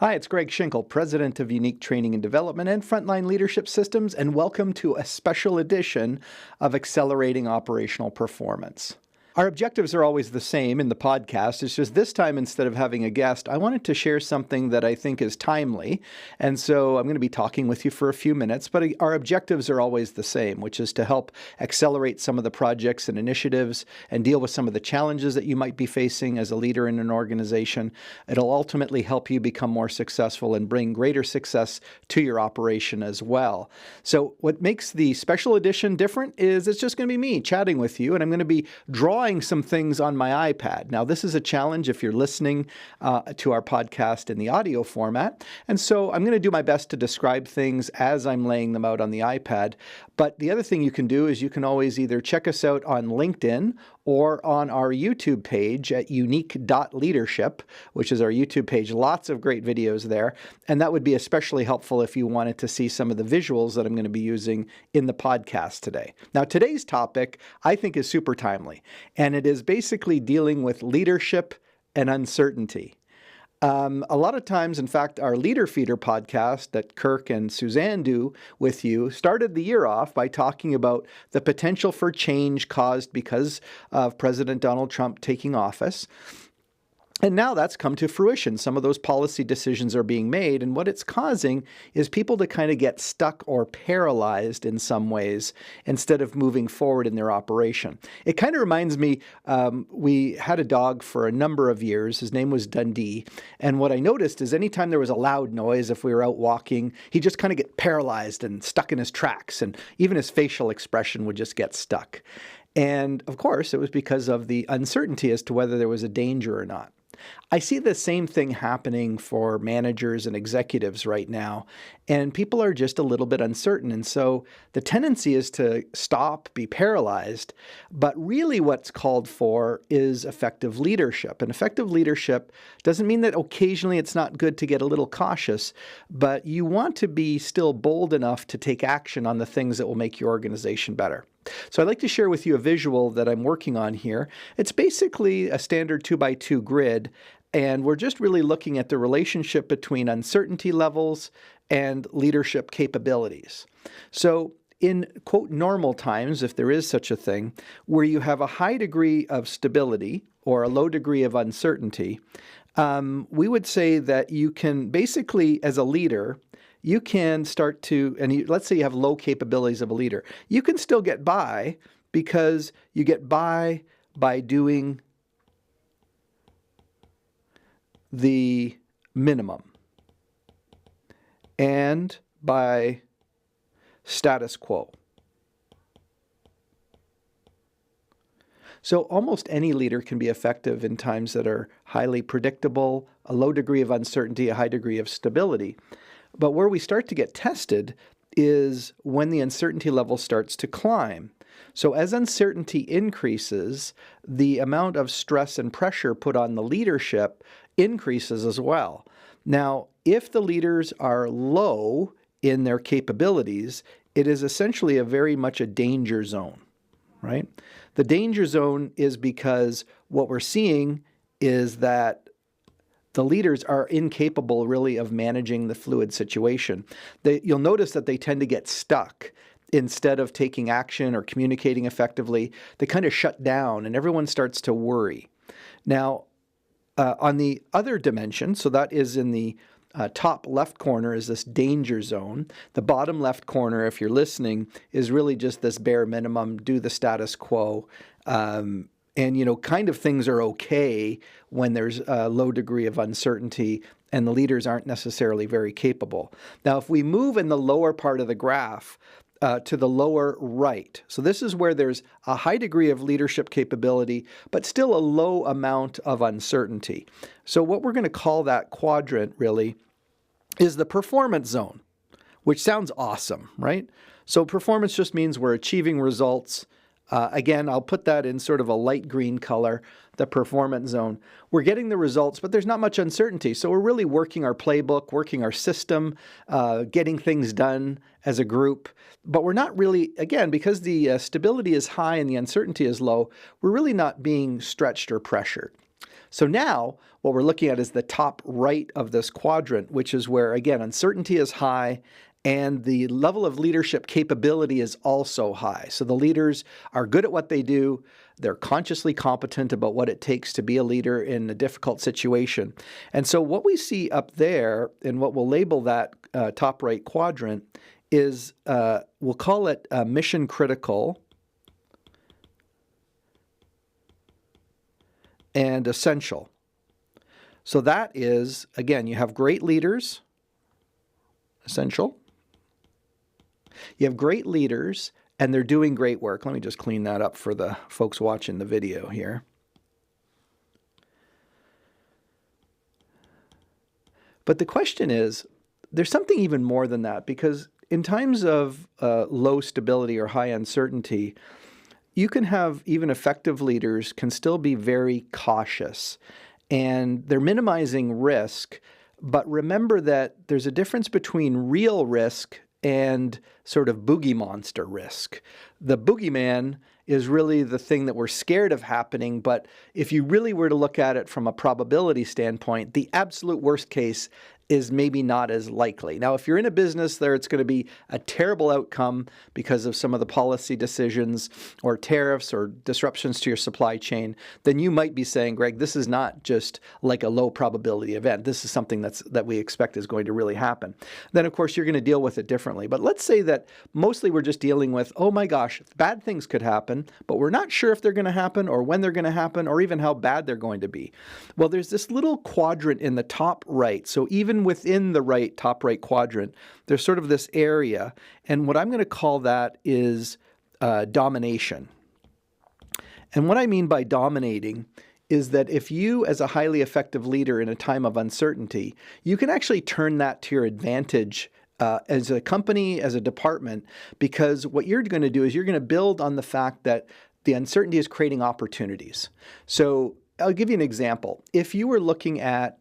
Hi, it's Greg Schinkel, President of Unique Training and Development and Frontline Leadership Systems, and welcome to a special edition of Accelerating Operational Performance. Our objectives are always the same in the podcast. It's just this time, instead of having a guest, I wanted to share something that I think is timely. And so I'm going to be talking with you for a few minutes, but our objectives are always the same, which is to help accelerate some of the projects and initiatives and deal with some of the challenges that you might be facing as a leader in an organization. It'll ultimately help you become more successful and bring greater success to your operation as well. So what makes the special edition different is it's just going to be me chatting with you, and I'm going to be drawing some things on my iPad. Now, this is a challenge if you're listening to our podcast in the audio format. And so I'm going to do my best to describe things as I'm laying them out on the iPad. But the other thing you can do is you can always either check us out on LinkedIn or on our YouTube page at unique.leadership, which is our YouTube page. Lots of great videos there. And that would be especially helpful if you wanted to see some of the visuals that I'm going to be using in the podcast today. Now, today's topic, I think, is super timely. And it is basically dealing with leadership and uncertainty. A lot of times, in fact, our Leader Feeder podcast that Kirk and Suzanne do with you started the year off by talking about the potential for change caused because of President Donald Trump taking office. And now that's come to fruition. Some of those policy decisions are being made, and what it's causing is people to kind of get stuck or paralyzed in some ways instead of moving forward in their operation. It kind of reminds me, we had a dog for a number of years. His name was Dundee, and what I noticed is anytime there was a loud noise, if we were out walking, he'd just kind of get paralyzed and stuck in his tracks, and even his facial expression would just get stuck. And of course, it was because of the uncertainty as to whether there was a danger or not. I see the same thing happening for managers and executives right now, and people are just a little bit uncertain. And so the tendency is to stop, be paralyzed, but really what's called for is effective leadership. And effective leadership doesn't mean that occasionally it's not good to get a little cautious, but you want to be still bold enough to take action on the things that will make your organization better. So I'd like to share with you a visual that I'm working on here. It's basically a standard 2x2 grid, and we're just really looking at the relationship between uncertainty levels and leadership capabilities. So in, quote, normal times, if there is such a thing, where you have a high degree of stability or a low degree of uncertainty, we would say that you can basically, as a leader, you can start to, let's say you have low capabilities of a leader, you can still get by because you get by doing the minimum and by status quo. So almost any leader can be effective in times that are highly predictable, a low degree of uncertainty, a high degree of stability. But where we start to get tested is when the uncertainty level starts to climb. So as uncertainty increases, the amount of stress and pressure put on the leadership increases as well. Now, if the leaders are low in their capabilities, it is essentially very much a danger zone, right? The danger zone is because what we're seeing is that the leaders are incapable really of managing the fluid situation. You'll notice that they tend to get stuck. Instead of taking action or communicating effectively, they kind of shut down and everyone starts to worry. Now, on the other dimension, so that is in the top left corner is this danger zone. The bottom left corner, if you're listening, is really just this bare minimum, do the status quo. And, kind of things are okay when there's a low degree of uncertainty and the leaders aren't necessarily very capable. Now, if we move in the lower part of the graph to the lower right, so this is where there's a high degree of leadership capability, but still a low amount of uncertainty. So what we're going to call that quadrant really is the performance zone, which sounds awesome, right? So performance just means we're achieving results. Again, I'll put that in sort of a light green color, the performance zone. We're getting the results, but there's not much uncertainty. So we're really working our playbook, working our system, getting things done as a group. But we're not really, again, because the stability is high and the uncertainty is low, we're really not being stretched or pressured. So now what we're looking at is the top right of this quadrant, which is where, again, uncertainty is high and the level of leadership capability is also high. So the leaders are good at what they do. They're consciously competent about what it takes to be a leader in a difficult situation. And so what we see up there, and what we'll label that top right quadrant, is we'll call it mission critical and essential. So that is, again, you have great leaders, essential. You have great leaders, and they're doing great work. Let me just clean that up for the folks watching the video here. But the question is, there's something even more than that, because in times of low stability or high uncertainty, you can have even effective leaders can still be very cautious, and they're minimizing risk. But remember that there's a difference between real risk and sort of boogie monster risk. The boogeyman is really the thing that we're scared of happening, but if you really were to look at it from a probability standpoint, the absolute worst case is maybe not as likely. Now, if you're in a business there, it's going to be a terrible outcome because of some of the policy decisions or tariffs or disruptions to your supply chain, then you might be saying, Greg, this is not just like a low probability event. This is something that we expect is going to really happen. Then, of course, you're going to deal with it differently. But let's say that mostly we're just dealing with, oh my gosh, bad things could happen, but we're not sure if they're going to happen or when they're going to happen or even how bad they're going to be. Well, there's this little quadrant in the top right. So even within the top right quadrant, there's sort of this area, and what I'm going to call that is domination. And what I mean by dominating is that if you, as a highly effective leader in a time of uncertainty, you can actually turn that to your advantage as a company, as a department, because what you're going to do is you're going to build on the fact that the uncertainty is creating opportunities. So I'll give you an example. If you were looking at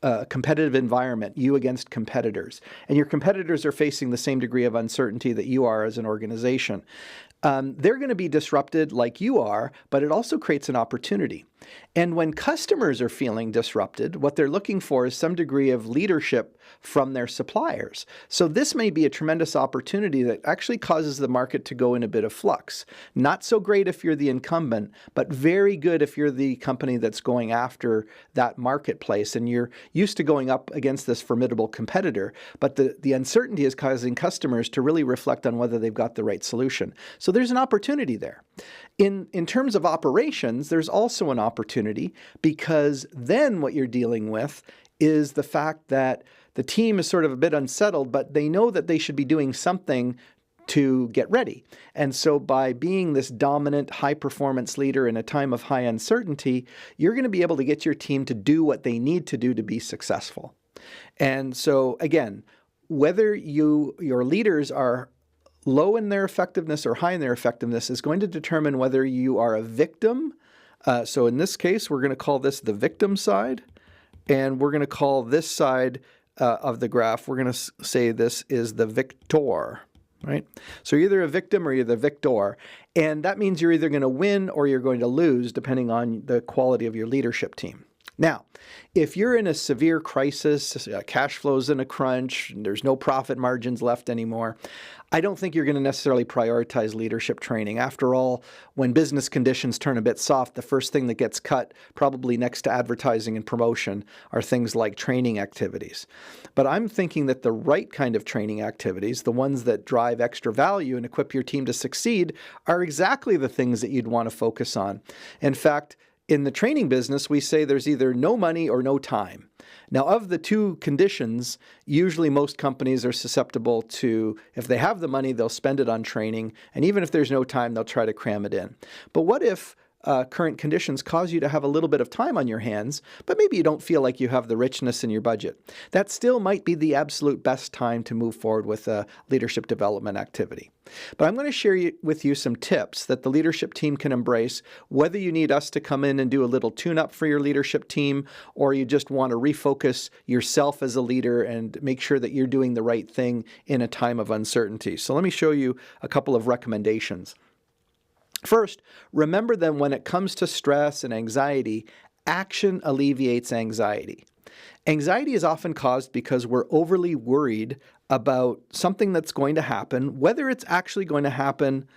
a competitive environment, you against competitors, and your competitors are facing the same degree of uncertainty that you are as an organization, they're going to be disrupted like you are, but it also creates an opportunity. And when customers are feeling disrupted, what they're looking for is some degree of leadership from their suppliers. So this may be a tremendous opportunity that actually causes the market to go in a bit of flux. Not so great if you're the incumbent, but very good if you're the company that's going after that marketplace and you're used to going up against this formidable competitor. But the uncertainty is causing customers to really reflect on whether they've got the right solution. So there's an opportunity there. In terms of operations, there's also an opportunity, because then what you're dealing with is the fact that the team is sort of a bit unsettled, but they know that they should be doing something to get ready. And so by being this dominant, high-performance leader in a time of high uncertainty, you're going to be able to get your team to do what they need to do to be successful. And so, again, whether your leaders are low in their effectiveness or high in their effectiveness is going to determine whether you are a victim. So in this case, we're going to call this the victim side, and we're going to call this side of the graph, we're going to say this is the victor, right? So you're either a victim or you're the victor, and that means you're either going to win or you're going to lose, depending on the quality of your leadership team. Now, if you're in a severe crisis, cash flow's in a crunch, there's no profit margins left anymore, I don't think you're going to necessarily prioritize leadership training. After all, when business conditions turn a bit soft, the first thing that gets cut, probably next to advertising and promotion, are things like training activities. But I'm thinking that the right kind of training activities, the ones that drive extra value and equip your team to succeed, are exactly the things that you'd want to focus on. In fact, in the training business, we say there's either no money or no time. Now, of the two conditions, usually most companies are susceptible to, if they have the money, they'll spend it on training. And even if there's no time, they'll try to cram it in. But what if current conditions cause you to have a little bit of time on your hands, but maybe you don't feel like you have the richness in your budget? That still might be the absolute best time to move forward with a leadership development activity. But I'm going to share with you some tips that the leadership team can embrace, whether you need us to come in and do a little tune-up for your leadership team, or you just want to refocus yourself as a leader and make sure that you're doing the right thing in a time of uncertainty. So let me show you a couple of recommendations. First, remember that when it comes to stress and anxiety, action alleviates anxiety. Anxiety is often caused because we're overly worried about something that's going to happen, whether it's actually going to happen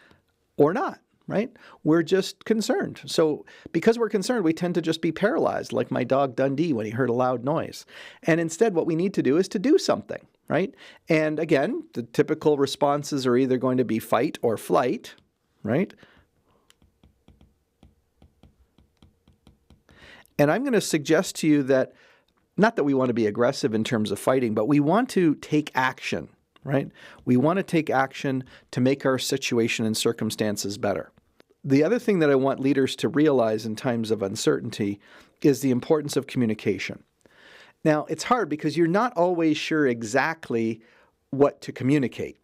or not, right? We're just concerned. So because we're concerned, we tend to just be paralyzed, like my dog Dundee when he heard a loud noise. And instead, what we need to do is to do something, right? And again, the typical responses are either going to be fight or flight, right? And I'm going to suggest to you that, not that we want to be aggressive in terms of fighting, but we want to take action, right? We want to take action to make our situation and circumstances better. The other thing that I want leaders to realize in times of uncertainty is the importance of communication. Now, it's hard because you're not always sure exactly what to communicate.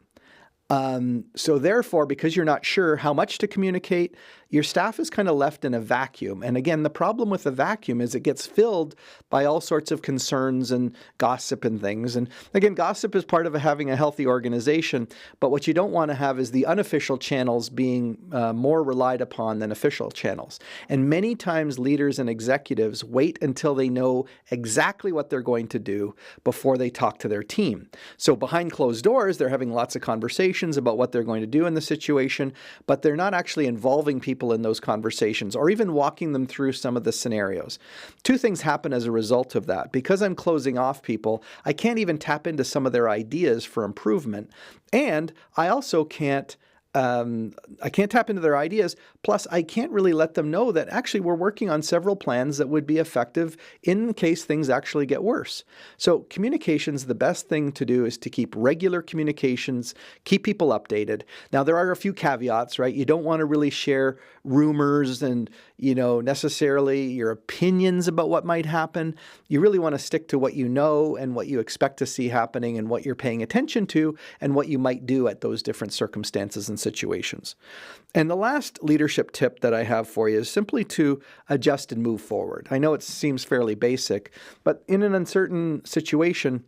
So therefore, because you're not sure how much to communicate, your staff is kind of left in a vacuum. And again, the problem with the vacuum is it gets filled by all sorts of concerns and gossip and things. And again, gossip is part of having a healthy organization, but what you don't want to have is the unofficial channels being more relied upon than official channels. And many times leaders and executives wait until they know exactly what they're going to do before they talk to their team. So behind closed doors, they're having lots of conversations about what they're going to do in the situation, but they're not actually involving people in those conversations or even walking them through some of the scenarios. Two things happen as a result of that. Because I'm closing off people, I can't even tap into some of their ideas for improvement. And I also can't tap into their ideas. Plus, I can't really let them know that actually we're working on several plans that would be effective in case things actually get worse. So communications, the best thing to do is to keep regular communications, keep people updated. Now, there are a few caveats, right? You don't want to really share rumors and, necessarily your opinions about what might happen. You really want to stick to what you know and what you expect to see happening and what you're paying attention to and what you might do at those different circumstances and situations. And the last leadership tip that I have for you is simply to adjust and move forward. I know it seems fairly basic, but in an uncertain situation,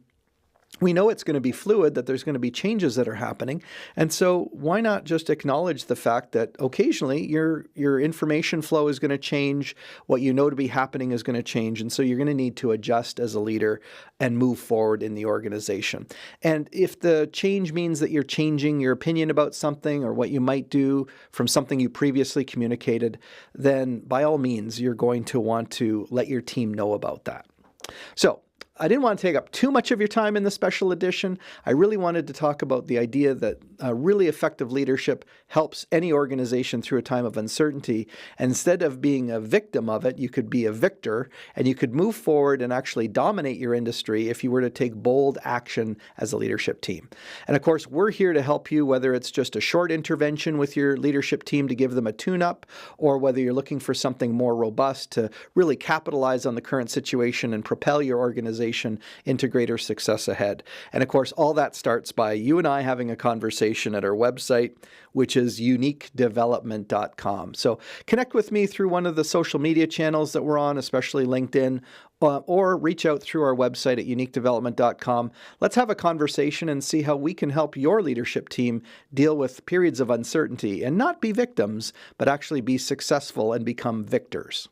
we know it's going to be fluid, that there's going to be changes that are happening. And so why not just acknowledge the fact that occasionally your information flow is going to change, what you know to be happening is going to change. And so you're going to need to adjust as a leader and move forward in the organization. And if the change means that you're changing your opinion about something or what you might do from something you previously communicated, then by all means, you're going to want to let your team know about that. So I didn't want to take up too much of your time in the special edition. I really wanted to talk about the idea that really effective leadership helps any organization through a time of uncertainty. And instead of being a victim of it, you could be a victor, and you could move forward and actually dominate your industry if you were to take bold action as a leadership team. And of course, we're here to help you, whether it's just a short intervention with your leadership team to give them a tune-up, or whether you're looking for something more robust to really capitalize on the current situation and propel your organization into greater success ahead. And of course, all that starts by you and I having a conversation at our website, which is uniquedevelopment.com. So connect with me through one of the social media channels that we're on, especially LinkedIn, or reach out through our website at uniquedevelopment.com. Let's have a conversation and see how we can help your leadership team deal with periods of uncertainty and not be victims, but actually be successful and become victors.